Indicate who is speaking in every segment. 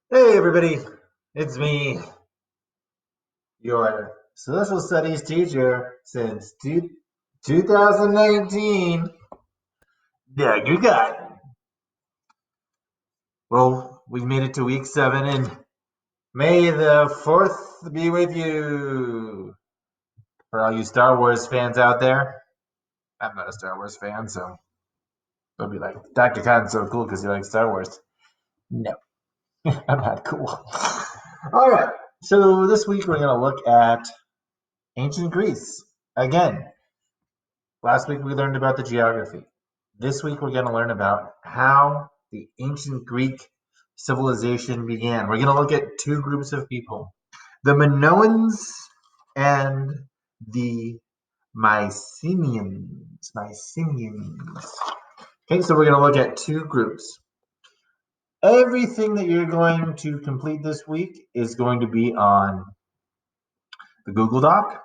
Speaker 1: Hey everybody, it's me, your social studies teacher since 2019. Doug, you got it. Well, we've made it to week 7 and May the 4th be with you. For all you Star Wars fans out there, I'm not a Star Wars fan, so they'll be like, Dr. Khan's so cool because he likes Star Wars. No, I'm not cool. All right, so this week we're going to look at ancient Greece. Again, last week we learned about the geography. This week we're going to learn about how the ancient Greek civilization began. We're going to look at two groups of people, the Minoans and the Mycenaeans. Mycenaeans. Okay, so we're going to look at two groups. Everything that you're going to complete this week is going to be on the Google Doc.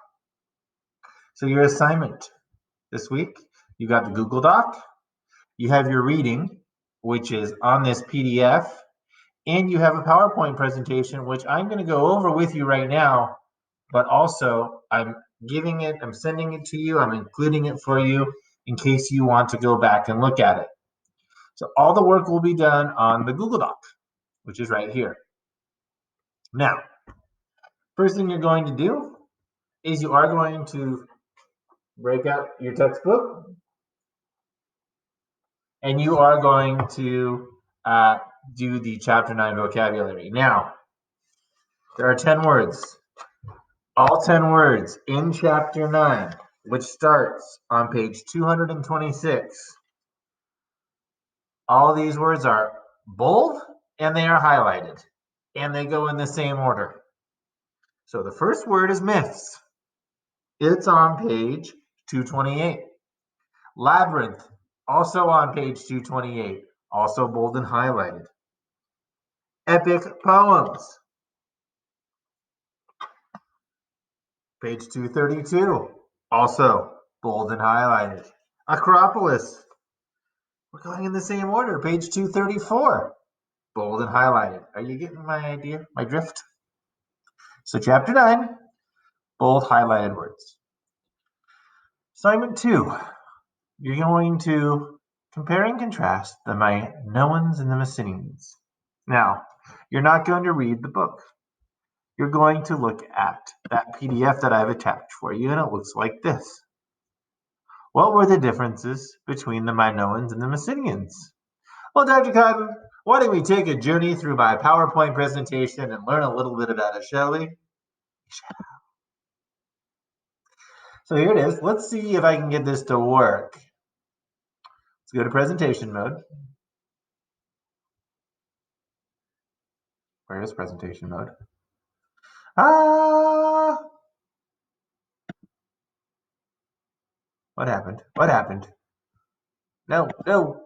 Speaker 1: So your assignment this week, you got the Google Doc, you have your reading, which is on this PDF, and you have a PowerPoint presentation, which I'm going to go over with you right now, but also I'm sending it to you, I'm including it for you in case you want to go back and look at it. So all the work will be done on the Google Doc, which is right here. Now, first thing you're going to do is you are going to break out your textbook and you are going to do the chapter 9 vocabulary. Now, there are 10 words, all 10 words in chapter 9, which starts on page 226. All these words are bold and they are highlighted, and they go in the same order. So the first word is myths. It's on page 228. Labyrinth, also on page 228, also bold and highlighted. Epic poems, page 232, also bold and highlighted. Acropolis, we're going in the same order, page 234, bold and highlighted. Are you getting my idea, my drift? So chapter 9, bold highlighted words. Assignment 2, you're going to compare and contrast the Minoans and the Messinians. Now, you're not going to read the book. You're going to look at that PDF that I've attached for you, and it looks like this. What were the differences between the Minoans and the Messinians? Well, Dr. Cotton, why don't we take a journey through my PowerPoint presentation and learn a little bit about it, shall we? So here it is. Let's see if I can get this to work. Let's go to presentation mode. Where is presentation mode? What happened? What happened? No, no.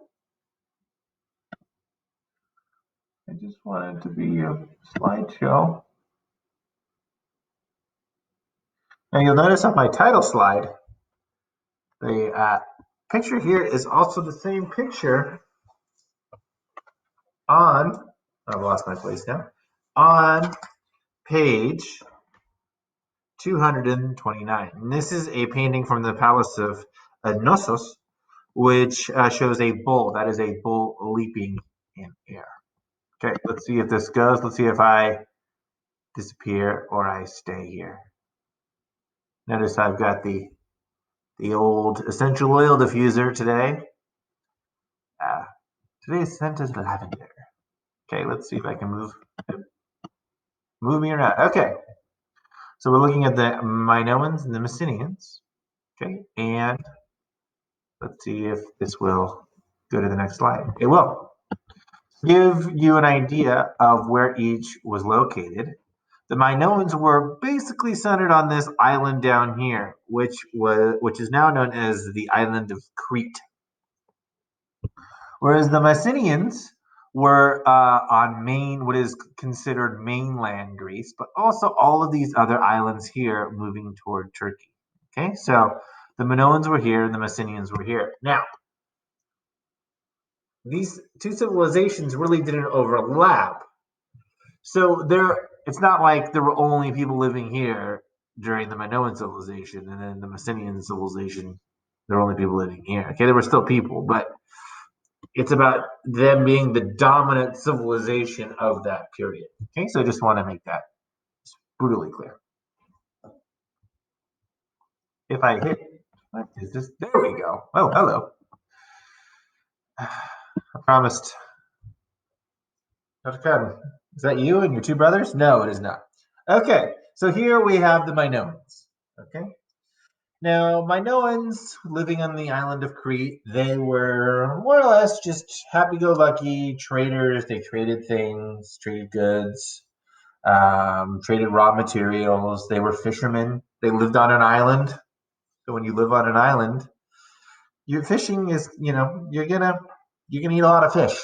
Speaker 1: I just want it to be a slideshow. Now you'll notice on my title slide, the picture here is also the same picture on, I've lost my place now, on page 229. And this is a painting from the Palace of Nosos, which shows a bull. That is a bull leaping in air. Okay, let's see if this goes. Let's see if I disappear or I stay here. Notice I've got the old essential oil diffuser today. Today's scent is lavender. Okay, let's see if I can move me around. Okay, so we're looking at the Minoans and the Messinians. Okay, and let's see if this will go to the next slide. It will. Give you an idea of where each was located. The Minoans were basically centered on this island down here, which is now known as the island of Crete. Whereas the Messinians were on what is considered mainland Greece, but also all of these other islands here moving toward Turkey. Okay, so the Minoans were here and the Messinians were here. Now, these two civilizations really didn't overlap. So it's not like there were only people living here during the Minoan civilization, and then the Messinian civilization, there were only people living here. Okay, there were still people, but it's about them being the dominant civilization of that period. Okay, so I just want to make that brutally clear. If I hit, what is this? There we go. Oh, hello. I promised. Dr. Cotton, is that you and your two brothers? No, it is not. Okay, so here we have the Minoans. Okay, now Minoans living on the island of Crete, they were more or less just happy-go-lucky traders. They traded things, traded goods, traded raw materials. They were fishermen. They lived on an island. So when you live on an island, your fishing is, you're gonna eat a lot of fish.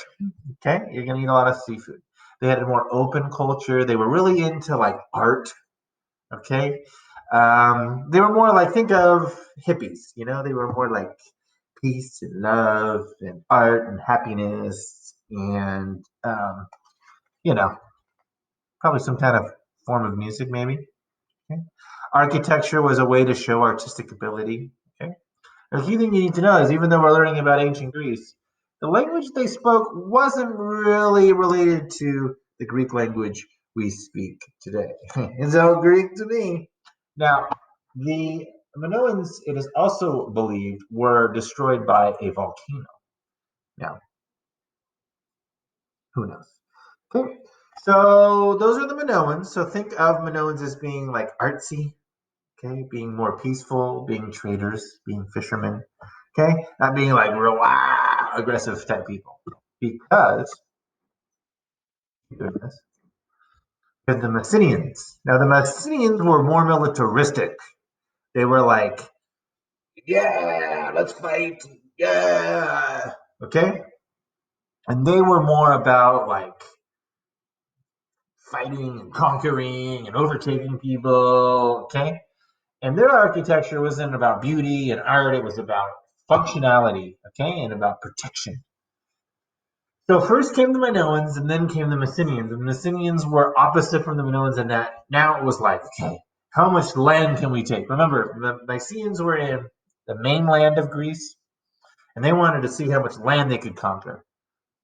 Speaker 1: Okay, you're gonna eat a lot of seafood. They had a more open culture. They were really into like art. Okay, they were more like, think of hippies. They were more like peace and love and art and happiness and you know probably some kind of form of music maybe. Okay? Architecture was a way to show artistic ability. Okay, the key thing you need to know is even though we're learning about ancient Greece, the language they spoke wasn't really related to the Greek language we speak today. It's all Greek to me. Now, the Minoans, it is also believed, were destroyed by a volcano. Now, who knows? Okay, so those are the Minoans. So think of Minoans as being like artsy, okay, being more peaceful, being traders, being fishermen, okay, not being like real aggressive type people. Because goodness, the Messinians. Now the Messinians were more militaristic. They were like, yeah, let's fight, yeah, okay, and they were more about like fighting and conquering and overtaking people, okay. And their architecture wasn't about beauty and art, it was about functionality, okay, and about protection. So first came the Minoans and then came the Messinians. The Messinians were opposite from the Minoans in that now it was like, okay, how much land can we take? Remember, the Mycenaeans were in the mainland of Greece and they wanted to see how much land they could conquer.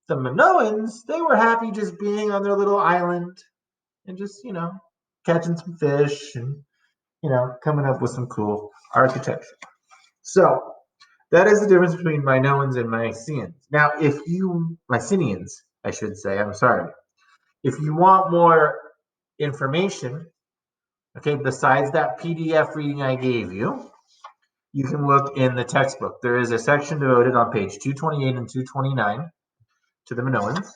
Speaker 1: The Minoans, they were happy just being on their little island and just, catching some fish and, coming up with some cool architecture. So that is the difference between Minoans and Mycenaeans. Now, if you, Mycenaeans, I should say, I'm sorry. If you want more information, okay, besides that PDF reading I gave you, you can look in the textbook. There is a section devoted on page 228 and 229 to the Minoans,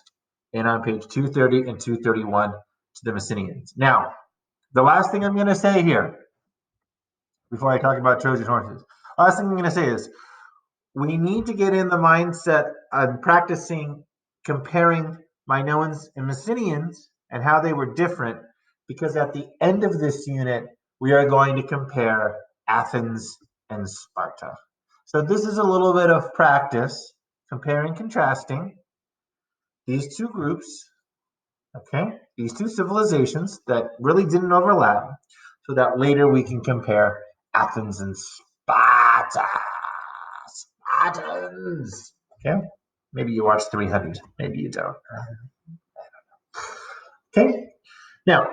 Speaker 1: and on page 230 and 231 to the Messinians. Now, the last thing I'm going to say here, before I talk about Trojan horses, last thing I'm going to say is we need to get in the mindset of practicing comparing Minoans and Messinians and how they were different, because at the end of this unit, we are going to compare Athens and Sparta. So this is a little bit of practice, comparing, contrasting these two groups, okay, these two civilizations that really didn't overlap, so that later we can compare Athens and Sparta. Spartans. Okay, maybe you watch 300, maybe you don't. Okay, now,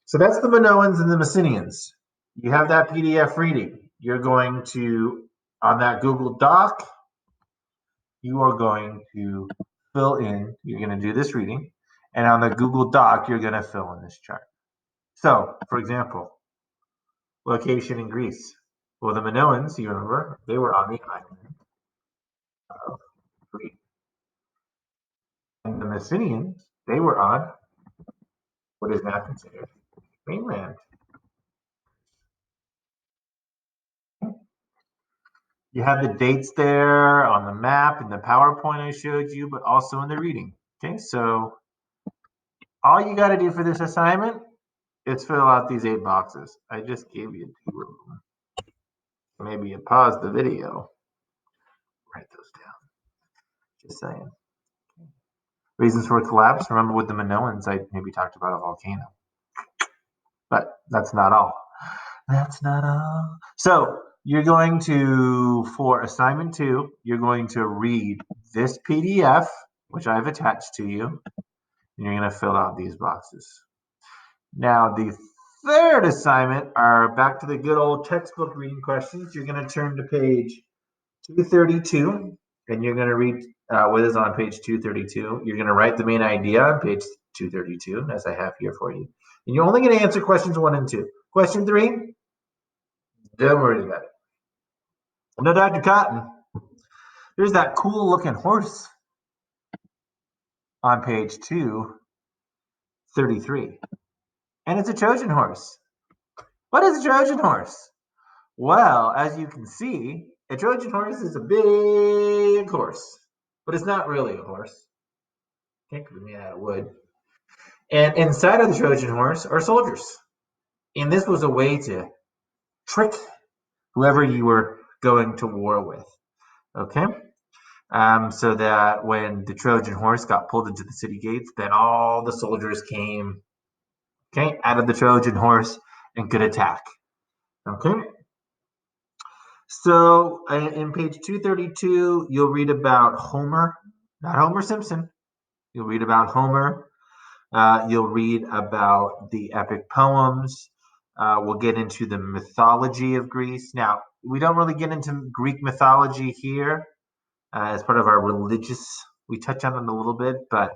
Speaker 1: so that's the Minoans and the Messinians. You have that PDF reading. You're going to, on that Google Doc, you are going to fill in, you're going to do this reading, and on the Google Doc, you're going to fill in this chart. So, for example, location in Greece. Well, the Minoans, you remember, they were on the island of Crete. And the Messinians, they were on what is now considered mainland. You have the dates there on the map and the PowerPoint I showed you, but also in the reading. Okay, so all you got to do for this assignment is fill out these 8 boxes. I just gave you 2 of them. Maybe you pause the video, write those down. Just saying. Reasons for collapse. Remember with the Minoans, I maybe talked about a volcano. But that's not all. That's not all. So you're going to, for assignment 2, you're going to read this PDF, which I've attached to you, and you're going to fill out these boxes. Now, the third assignment are back to the good old textbook reading questions. You're going to turn to page 232, and you're going to read what is on page 232. You're going to write the main idea on page 232, as I have here for you. And you're only going to answer questions 1 and 2. Question 3, don't worry about it. No, Dr. Cotton, there's that cool looking horse on page 233. And it's a Trojan horse. What is a Trojan horse? Well, as you can see, a Trojan horse is a big horse, but it's not really a horse. Can't be made out of wood. And inside of the Trojan horse are soldiers. And this was a way to trick whoever you were going to war with. Okay? So that when the Trojan horse got pulled into the city gates, then all the soldiers came, okay, out of the Trojan horse and could attack. Okay? So in page 232, you'll read about Homer, not Homer Simpson. You'll read about Homer. You'll read about the epic poems. We'll get into the mythology of Greece. Now, we don't really get into Greek mythology here as part of our religious. We touch on it a little bit, but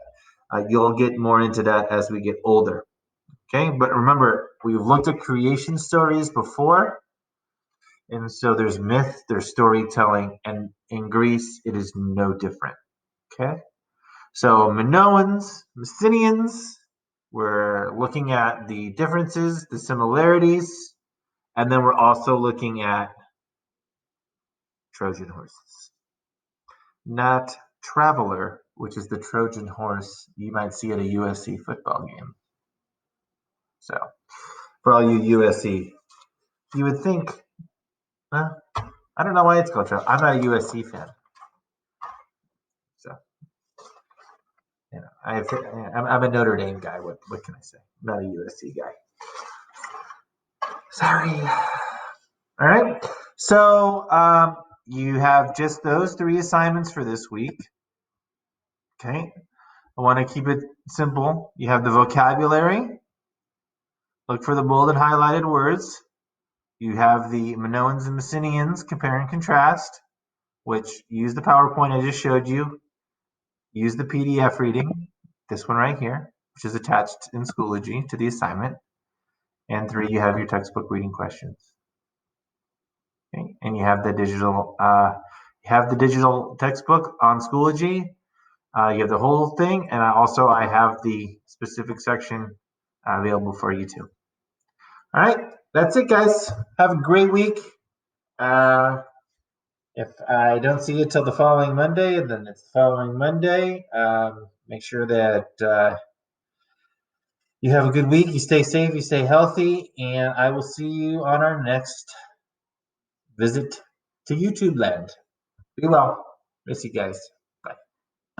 Speaker 1: you'll get more into that as we get older. Okay, but remember, we've looked at creation stories before. And so there's myth, there's storytelling, and in Greece, it is no different. Okay? So Minoans, Messinians, we're looking at the differences, the similarities, and then we're also looking at Trojan horses. Not Traveler, which is the Trojan horse you might see at a USC football game. So, for all you USC, you would think, I don't know why it's called Traveler. I'm not a USC fan. So, you know, I'm a Notre Dame guy. What can I say? I'm not a USC guy. Sorry. All right. So you have just those 3 assignments for this week. Okay. I want to keep it simple. You have the vocabulary. Look for the bold and highlighted words. You have the Minoans and Messinians, compare and contrast, which use the PowerPoint I just showed you. Use the PDF reading, this one right here, which is attached in Schoology to the assignment. And 3, you have your textbook reading questions. Okay. And you have the digital textbook on Schoology. You have the whole thing, and I have the specific section available for you too. All right, that's it, guys. Have a great week. If I don't see you till the following Monday, then it's the following Monday. Make sure that you have a good week. You stay safe, you stay healthy, and I will see you on our next visit to YouTube land. Be well. Miss you guys.